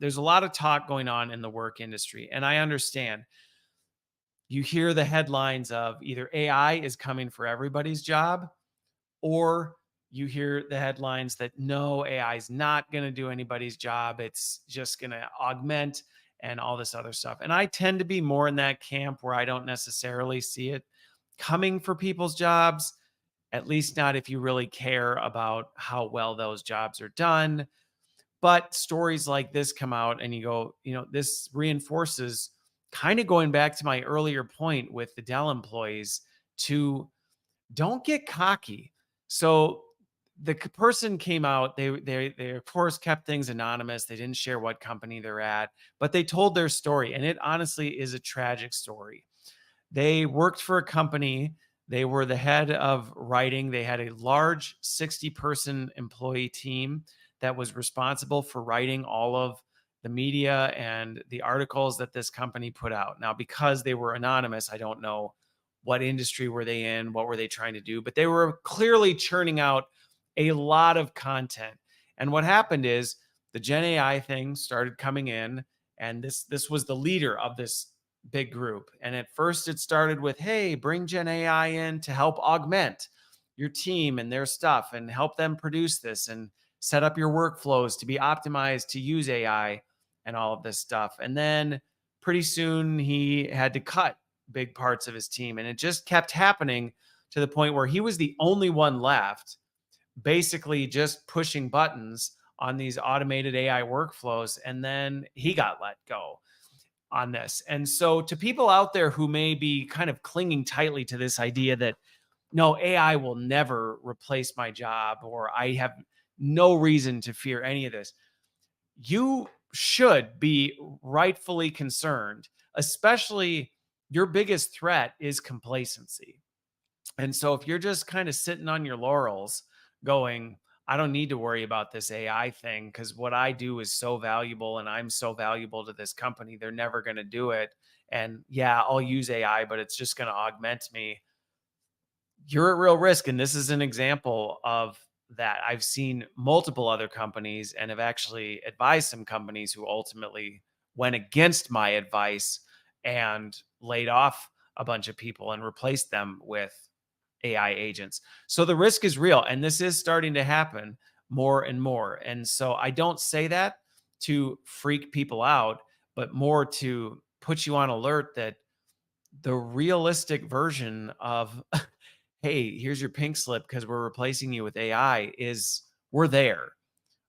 there's a lot of talk going on in the work industry, and I understand. You hear the headlines of either AI is coming for everybody's job, or you hear the headlines that no, AI is not going to do anybody's job. It's just going to augment and all this other stuff. And I tend to be more in that camp where I don't necessarily see it coming for people's jobs, at least not if you really care about how well those jobs are done. But stories like this come out and you go, this reinforces kind of going back to my earlier point with the Dell employees to don't get cocky. So the person came out, they of course kept things anonymous. They didn't share what company they're at, but they told their story, and it honestly is a tragic story. They worked for a company. They were the head of writing. They had a large 60-person employee team that was responsible for writing all of the media and the articles that this company put out. Now, because they were anonymous, I don't know what industry were they in, what were they trying to do, but they were clearly churning out a lot of content. And what happened is the Gen AI thing started coming in, and this was the leader of this big group. And at first it started with, hey, bring Gen AI in to help augment your team and their stuff and help them produce this and set up your workflows to be optimized to use AI and all of this stuff. And then pretty soon he had to cut big parts of his team. And it just kept happening to the point where he was the only one left, basically just pushing buttons on these automated AI workflows. And then he got let go on this. And so, to people out there who may be kind of clinging tightly to this idea that no, AI will never replace my job, or I have no reason to fear any of this, you should be rightfully concerned, especially your biggest threat is complacency. And so if you're just kind of sitting on your laurels going, I don't need to worry about this AI thing because what I do is so valuable and I'm so valuable to this company, they're never going to do it. And yeah, I'll use AI, but it's just going to augment me. You're at real risk. And this is an example of that. I've seen multiple other companies and have actually advised some companies who ultimately went against my advice and laid off a bunch of people and replaced them with AI agents. So the risk is real, and this is starting to happen more and more. And so I don't say that to freak people out, but more to put you on alert that the realistic version of, hey, here's your pink slip because we're replacing you with AI is we're there.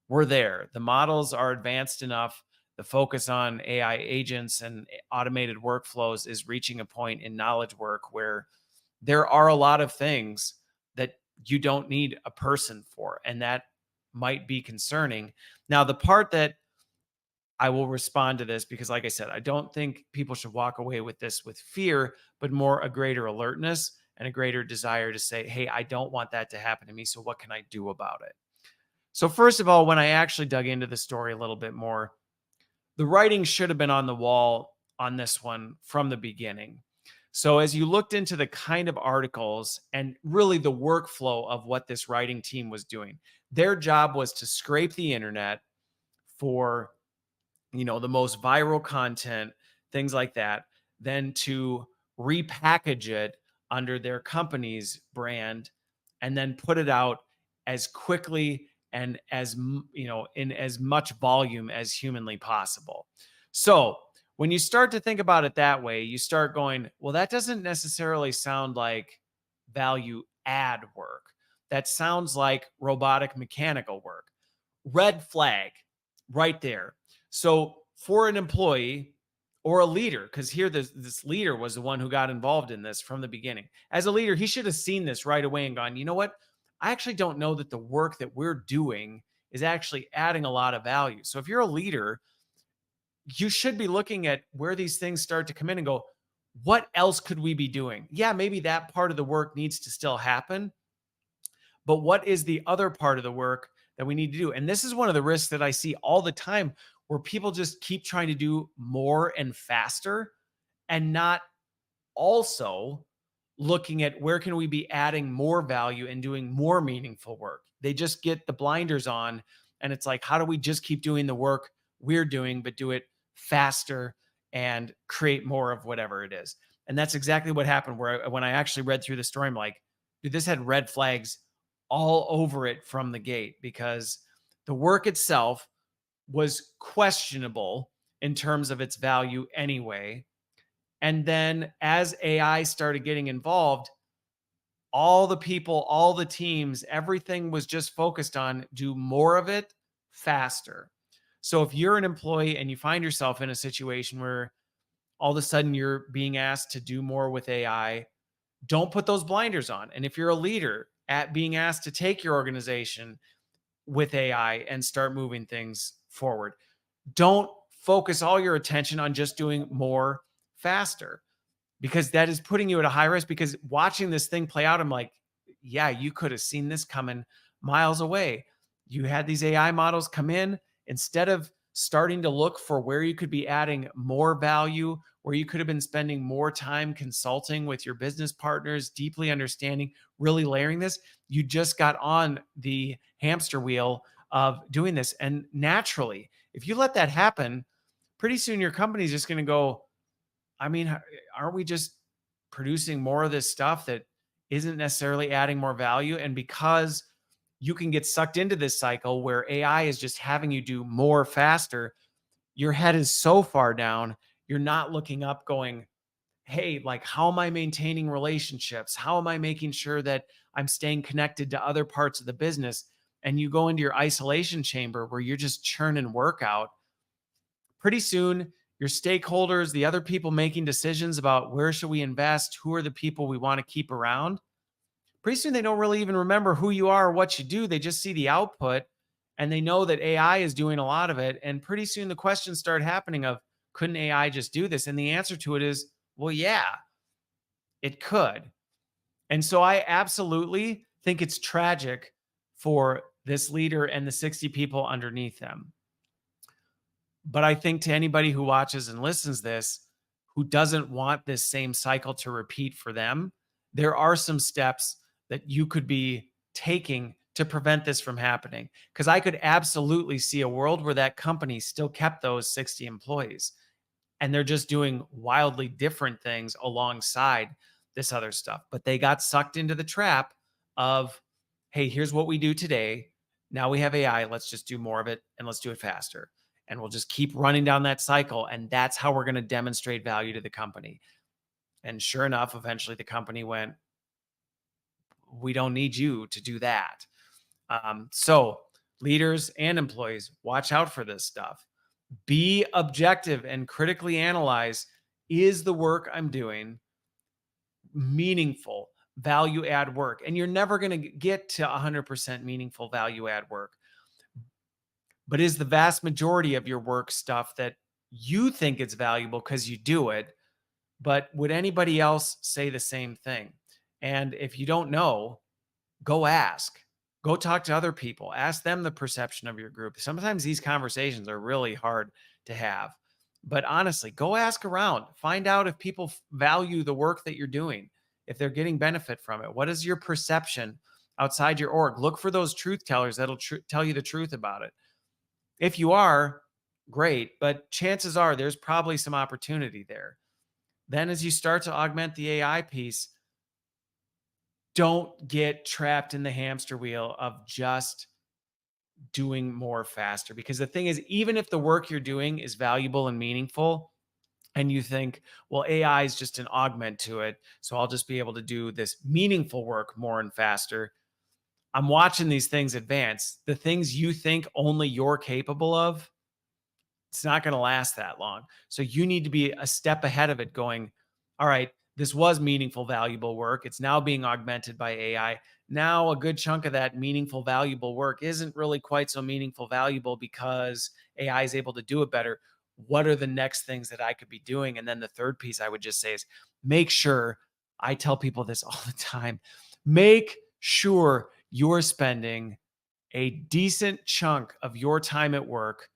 We're there. The models are advanced enough. The focus on AI agents and automated workflows is reaching a point in knowledge work where there are a lot of things that you don't need a person for, and that might be concerning. Now, the part that I will respond to this because, like I said, I don't think people should walk away with this with fear, but more a greater alertness and a greater desire to say, hey, I don't want that to happen to me. So, what can I do about it? So, first of all, when I actually dug into the story a little bit more, the writing should have been on the wall on this one from the beginning. So, as you looked into the kind of articles and really the workflow of what this writing team was doing, their job was to scrape the internet for the most viral content, things like that, then to repackage it under their company's brand and then put it out as quickly and in as much volume as humanly possible. So when you start to think about it that way, you start going, well, that doesn't necessarily sound like value add work. That sounds like robotic mechanical work. Red flag right there. So for an employee or a leader, because here this leader was the one who got involved in this from the beginning. As a leader, he should have seen this right away and gone, you know what? I actually don't know that the work that we're doing is actually adding a lot of value. So if you're a leader, you should be looking at where these things start to come in and go, what else could we be doing? Yeah, maybe that part of the work needs to still happen, but what is the other part of the work that we need to do? And this is one of the risks that I see all the time where people just keep trying to do more and faster and not also looking at where can we be adding more value and doing more meaningful work. They just get the blinders on and it's like, how do we just keep doing the work we're doing, but do it faster and create more of whatever it is. And that's exactly what happened. When I actually read through the story, I'm like, dude, this had red flags all over it from the gate, because the work itself was questionable in terms of its value anyway. And then as AI started getting involved, all the people, all the teams, everything was just focused on do more of it faster. So if you're an employee and you find yourself in a situation where all of a sudden you're being asked to do more with AI, don't put those blinders on. And if you're a leader at being asked to take your organization with AI and start moving things forward, don't focus all your attention on just doing more faster, because that is putting you at a high risk. Because watching this thing play out, I'm like, yeah, you could have seen this coming miles away. You had these AI models come in, instead of starting to look for where you could be adding more value, where you could have been spending more time consulting with your business partners, deeply understanding, really layering this, you just got on the hamster wheel of doing this. And naturally, if you let that happen, pretty soon your company is just going to go, I mean, aren't we just producing more of this stuff that isn't necessarily adding more value? And because you can get sucked into this cycle where AI is just having you do more faster, your head is so far down, you're not looking up going, hey, like, how am I maintaining relationships? How am I making sure that I'm staying connected to other parts of the business? And you go into your isolation chamber where you're just churning work out. Pretty soon, your stakeholders, the other people making decisions about where should we invest, who are the people we want to keep around, pretty soon they don't really even remember who you are or what you do. They just see the output, and they know that AI is doing a lot of it. And pretty soon the questions start happening of, couldn't AI just do this? And the answer to it is, well, yeah, it could. And so I absolutely think it's tragic for this leader and the 60 people underneath them. But I think to anybody who watches and listens this, who doesn't want this same cycle to repeat for them, there are some steps that you could be taking to prevent this from happening. Because I could absolutely see a world where that company still kept those 60 employees, and they're just doing wildly different things alongside this other stuff. But they got sucked into the trap of, hey, here's what we do today. Now we have AI. Let's just do more of it, and let's do it faster. And we'll just keep running down that cycle. And that's how we're going to demonstrate value to the company. And sure enough, eventually the company went, we don't need you to do that. So leaders and employees, watch out for this stuff. Be objective and critically analyze, is the work I'm doing meaningful, value add work? And you're never going to get to 100% meaningful value add work. But is the vast majority of your work stuff that you think it's valuable because you do it? But would anybody else say the same thing? And if you don't know, go ask. Go talk to other people. Ask them the perception of your group. Sometimes these conversations are really hard to have. But honestly, go ask around. Find out if people value the work that you're doing, if they're getting benefit from it. What is your perception outside your org? Look for those truth tellers that'll tell you the truth about it. If you are, great, but chances are there's probably some opportunity there. Then as you start to augment the AI piece, don't get trapped in the hamster wheel of just doing more faster. Because the thing is, even if the work you're doing is valuable and meaningful, and you think, well, AI is just an augment to it, so I'll just be able to do this meaningful work more and faster. I'm watching these things advance. The things you think only you're capable of, it's not going to last that long. So you need to be a step ahead of it going, all right, this was meaningful, valuable work. It's now being augmented by AI. Now a good chunk of that meaningful, valuable work isn't really quite so meaningful, valuable because AI is able to do it better. What are the next things that I could be doing? And then the third piece I would just say is make sure, I tell people this all the time, make sure you're spending a decent chunk of your time at work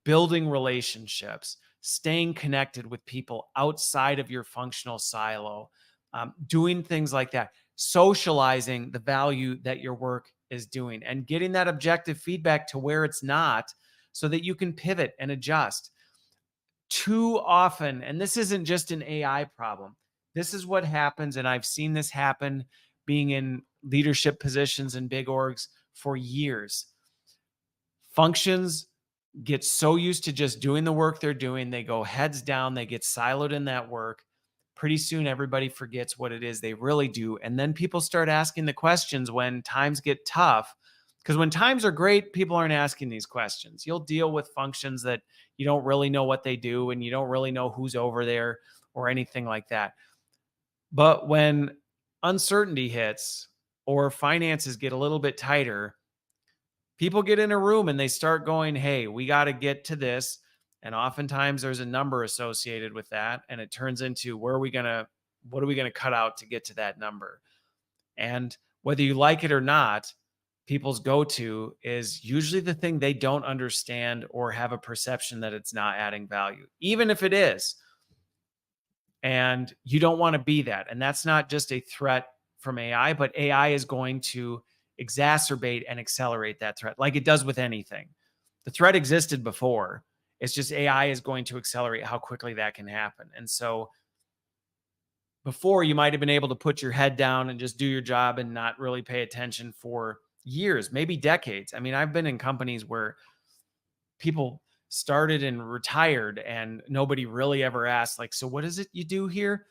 building relationships, staying connected with people outside of your functional silo, doing things like that, socializing the value that your work is doing, and getting that objective feedback to where it's not, so that you can pivot and adjust. Too often, and this isn't just an AI problem, this is what happens. And I've seen this happen being in leadership positions in big orgs for years. Functions get so used to just doing the work they're doing, they go heads down, they get siloed in that work. Pretty soon, everybody forgets what it is they really do. And then people start asking the questions when times get tough. Because when times are great, people aren't asking these questions. You'll deal with functions that you don't really know what they do and you don't really know who's over there or anything like that. But when uncertainty hits or finances get a little bit tighter, people get in a room and they start going, hey, we got to get to this. And oftentimes there's a number associated with that. And it turns into what are we going to cut out to get to that number? And whether you like it or not, people's go to is usually the thing they don't understand or have a perception that it's not adding value, even if it is. And you don't want to be that. And that's not just a threat from AI, but AI is going to exacerbate and accelerate that threat like it does with anything. The threat existed before. It's just AI is going to accelerate how quickly that can happen. And so before you might have been able to put your head down and just do your job and not really pay attention for years, maybe decades. I mean, I've been in companies where people started and retired and nobody really ever asked, like, so what is it you do here?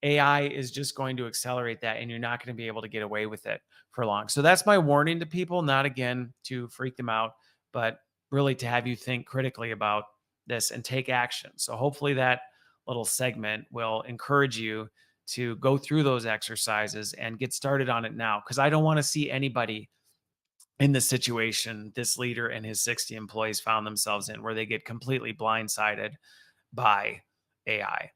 AI is just going to accelerate that and you're not going to be able to get away with it for long. So that's my warning to people, not again to freak them out, but really to have you think critically about this and take action. So hopefully that little segment will encourage you to go through those exercises and get started on it now, because I don't want to see anybody in the situation this leader and his 60 employees found themselves in, where they get completely blindsided by AI.